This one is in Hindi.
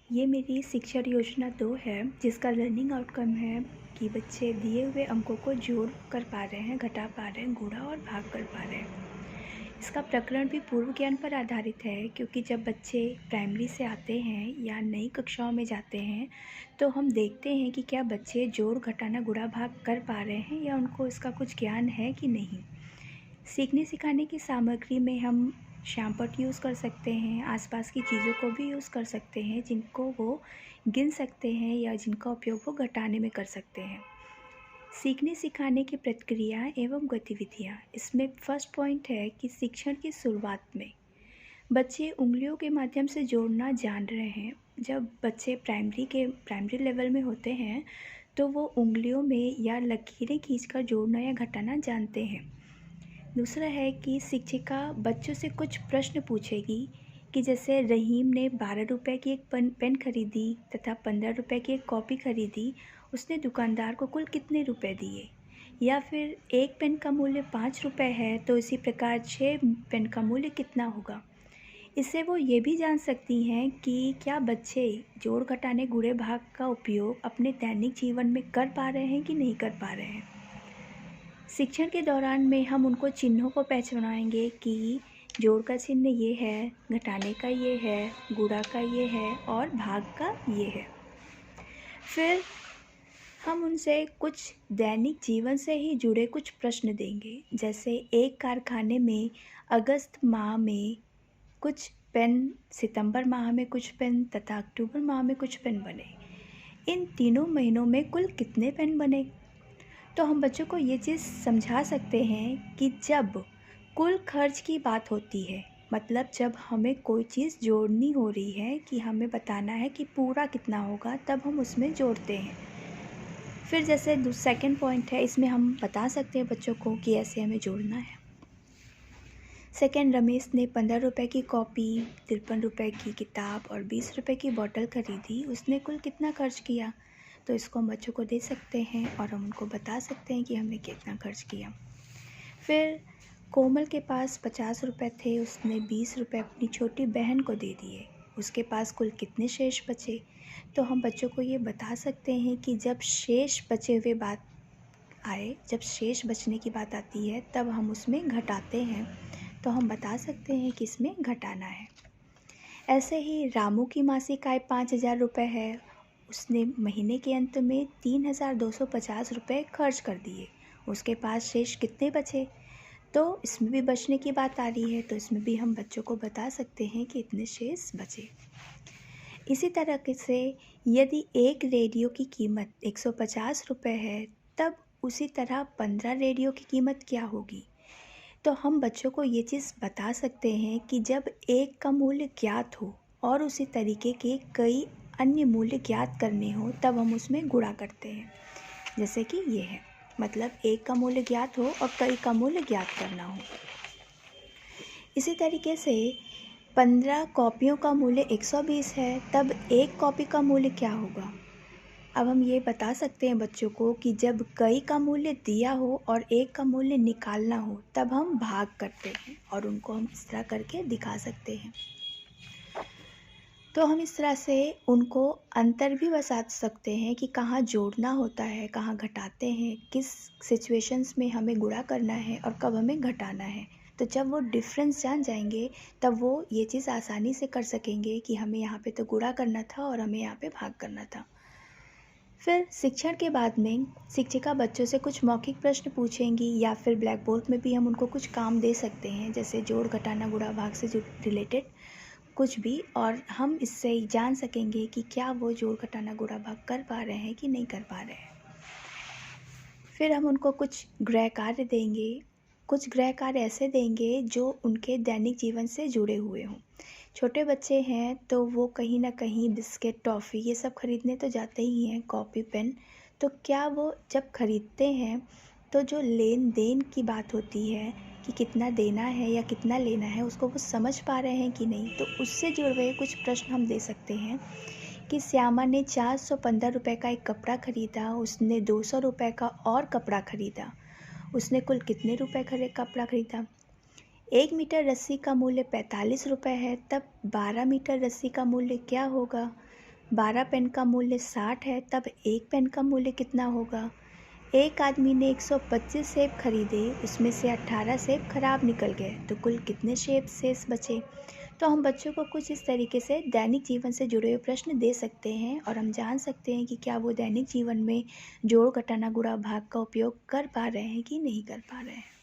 ये मेरी शिक्षा योजना 2 है, जिसका लर्निंग आउटकम है कि बच्चे दिए हुए अंकों को जोड़ कर पा रहे हैं, घटा पा रहे हैं, गुणा और भाग कर पा रहे हैं। इसका प्रकरण भी पूर्व ज्ञान पर आधारित है, क्योंकि जब बच्चे प्राइमरी से आते हैं या नई कक्षाओं में जाते हैं, तो हम देखते हैं कि क्या बच्चे जोड़, घटाना, गुणा, भाग कर पा रहे हैं या उनको इसका कुछ ज्ञान है कि नहीं। सीखने सिखाने की सामग्री में हम श्यामपट्ट यूज़ कर सकते हैं, आसपास की चीज़ों को भी यूज़ कर सकते हैं जिनको वो गिन सकते हैं या जिनका उपयोग वो घटाने में कर सकते हैं। सीखने सिखाने की प्रक्रिया एवं गतिविधियाँ, इसमें फर्स्ट पॉइंट है कि शिक्षण की शुरुआत में बच्चे उंगलियों के माध्यम से जोड़ना जान रहे हैं। जब बच्चे प्राइमरी लेवल में होते हैं तो वो उंगलियों में या लकीरें खींचकर जोड़ना या घटाना जानते हैं। दूसरा है कि शिक्षिका बच्चों से कुछ प्रश्न पूछेगी कि जैसे रहीम ने 12 रुपए की एक पेन खरीदी तथा 15 रुपए की एक कॉपी खरीदी, उसने दुकानदार को कुल कितने रुपए दिए। या फिर एक पेन का मूल्य 5 रुपए है तो इसी प्रकार 6 पेन का मूल्य कितना होगा। इससे वो ये भी जान सकती हैं कि क्या बच्चे जोड़ घटाने गुणे भाग का उपयोग अपने दैनिक जीवन में कर पा रहे हैं कि नहीं कर पा रहे हैं। शिक्षण के दौरान में हम उनको चिन्हों को पहचानाएंगे कि जोड़ का चिन्ह ये है, घटाने का ये है, गुणा का ये है और भाग का ये है। फिर हम उनसे कुछ दैनिक जीवन से ही जुड़े कुछ प्रश्न देंगे, जैसे एक कारखाने में अगस्त माह में कुछ पेन, सितंबर माह में कुछ पेन तथा अक्टूबर माह में कुछ पेन बने। इन तीनों महीनों में कुल कितने पेन बने। तो हम बच्चों को ये चीज़ समझा सकते हैं कि जब कुल खर्च की बात होती है, मतलब जब हमें कोई चीज़ जोड़नी हो रही है कि हमें बताना है कि पूरा कितना होगा, तब हम उसमें जोड़ते हैं। फिर जैसे सेकंड पॉइंट है, इसमें हम बता सकते हैं बच्चों को कि ऐसे हमें जोड़ना है। सेकंड, रमेश ने 15 रुपए की कॉपी, 53 रुपए की किताब और 20 रुपए की बोतल खरीदी, उसने कुल कितना खर्च किया। तो इसको हम बच्चों को दे सकते हैं और हम उनको बता सकते हैं कि हमने कितना खर्च किया। फिर कोमल के पास 50 रुपए थे, उसने 20 रुपए अपनी छोटी बहन को दे दिए, उसके पास कुल कितने शेष बचे। तो हम बच्चों को ये बता सकते हैं कि जब शेष बचे हुए बात आए, जब शेष बचने की बात आती है तब हम उसमें घटाते हैं, तो हम बता सकते हैं कि इसमें घटाना है। ऐसे ही रामू की मासिक आय 5,000 रुपये है, उसने महीने के अंत में 3,250 रुपये खर्च कर दिए, उसके पास शेष कितने बचे। तो इसमें भी बचने की बात आ रही है, तो इसमें भी हम बच्चों को बता सकते हैं कि इतने शेष बचे। इसी तरह से यदि एक रेडियो की कीमत 150 रुपये है, तब उसी तरह 15 रेडियो की कीमत क्या होगी। तो हम बच्चों को ये चीज़ बता सकते हैं कि जब एक का मूल्य ज्ञात हो और उसी तरीके के कई अन्य मूल्य ज्ञात करने हो, तब हम उसमें गुणा करते हैं। जैसे कि ये है, मतलब एक का मूल्य ज्ञात हो और कई का मूल्य ज्ञात करना हो। इसी तरीके से 15 कॉपियों का मूल्य 120 है, तब एक कॉपी का मूल्य क्या होगा। अब हम ये बता सकते हैं बच्चों को कि जब कई का मूल्य दिया हो और एक का मूल्य निकालना हो, तब हम भाग करते हैं और उनको हम इस तरह करके दिखा सकते हैं। तो हम इस तरह से उनको अंतर भी बता सकते हैं कि कहाँ जोड़ना होता है, कहाँ घटाते हैं, किस सिचुएशंस में हमें गुणा करना है और कब हमें घटाना है। तो जब वो डिफरेंस जान जाएंगे, तब वो ये चीज़ आसानी से कर सकेंगे कि हमें यहाँ पे तो गुणा करना था और हमें यहाँ पे भाग करना था। फिर शिक्षण के बाद में शिक्षिका बच्चों से कुछ मौखिक प्रश्न पूछेंगी या फिर ब्लैक बोर्ड में भी हम उनको कुछ काम दे सकते हैं, जैसे जोड़, घटाना, गुणा, भाग से जो रिलेटेड कुछ भी, और हम इससे जान सकेंगे कि क्या वो जोड़, घटाना, गुणा, भाग कर पा रहे हैं कि नहीं कर पा रहे हैं। फिर हम उनको कुछ गृह कार्य देंगे, कुछ गृह कार्य ऐसे देंगे जो उनके दैनिक जीवन से जुड़े हुए हों। छोटे बच्चे हैं तो वो कहीं ना कहीं बिस्किट, टॉफ़ी ये सब खरीदने तो जाते ही हैं, कॉपी, पेन। तो क्या वो जब खरीदते हैं तो जो लेन देन की बात होती है कि कितना देना है या कितना लेना है, उसको वो समझ पा रहे हैं कि नहीं। तो उससे जुड़े हुए कुछ प्रश्न हम दे सकते हैं कि श्यामा ने 415 रुपये का एक कपड़ा खरीदा, उसने 200 रुपये का और कपड़ा खरीदा, उसने कुल कितने रुपये कपड़ा खरीदा। 1 मीटर रस्सी का मूल्य 45 रुपये है, तब 12 मीटर रस्सी का मूल्य क्या होगा। 12 पेन का मूल्य 60 है, तब एक पेन का मूल्य कितना होगा? एक आदमी ने 125 सेब खरीदे, उसमें से 18 सेब खराब निकल गए, तो कुल कितने सेब शेष बचे? तो हम बच्चों को कुछ इस तरीके से दैनिक जीवन से जुड़े हुए प्रश्न दे सकते हैं और हम जान सकते हैं कि क्या वो दैनिक जीवन में जोड़, घटाना, गुणा, भाग का उपयोग कर पा रहे हैं कि नहीं कर पा रहे हैं।